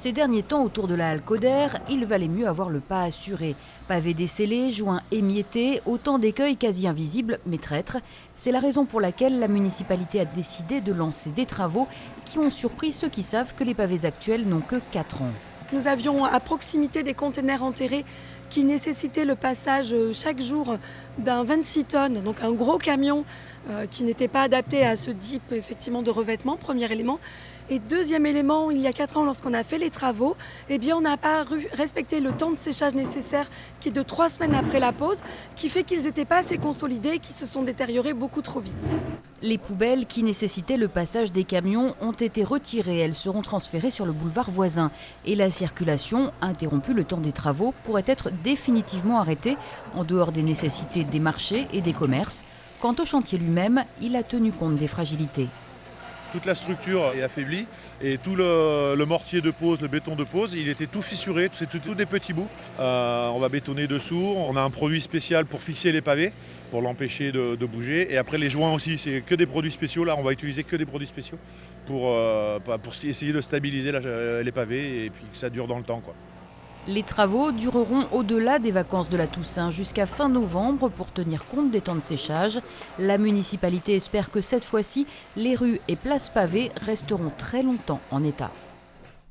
Ces derniers temps, autour de la halle Coder, il valait mieux avoir le pas assuré. Pavés décellés, joints émiettés, autant d'écueils quasi invisibles, mais traîtres. C'est la raison pour laquelle la municipalité a décidé de lancer des travaux qui ont surpris ceux qui savent que les pavés actuels n'ont que 4 ans. Nous avions à proximité des containers enterrés qui nécessitaient le passage chaque jour d'un 26 tonnes, donc un gros camion qui n'était pas adapté à ce type effectivement de revêtement, premier élément. Et deuxième élément, il y a 4 ans, lorsqu'on a fait les travaux, eh bien, on n'a pas respecté le temps de séchage nécessaire qui est de 3 semaines après la pose, qui fait qu'ils n'étaient pas assez consolidés et qui se sont détériorés beaucoup trop vite. Les poubelles qui nécessitaient le passage des camions ont été retirées. Elles seront transférées sur le boulevard voisin. Et la circulation, interrompue le temps des travaux, pourrait être définitivement arrêtée en dehors des nécessités des marchés et des commerces. Quant au chantier lui-même, il a tenu compte des fragilités. Toute la structure est affaiblie et tout le mortier de pose, le béton de pose, il était tout fissuré, c'est tout des petits bouts. On va bétonner dessous, on a un produit spécial pour fixer les pavés, pour l'empêcher de bouger. Et après les joints aussi, c'est que des produits spéciaux. Là, on va utiliser que des produits spéciaux pour essayer de stabiliser les pavés et puis que ça dure dans le temps, quoi. Les travaux dureront au-delà des vacances de la Toussaint jusqu'à fin novembre pour tenir compte des temps de séchage. La municipalité espère que cette fois-ci, les rues et places pavées resteront très longtemps en état.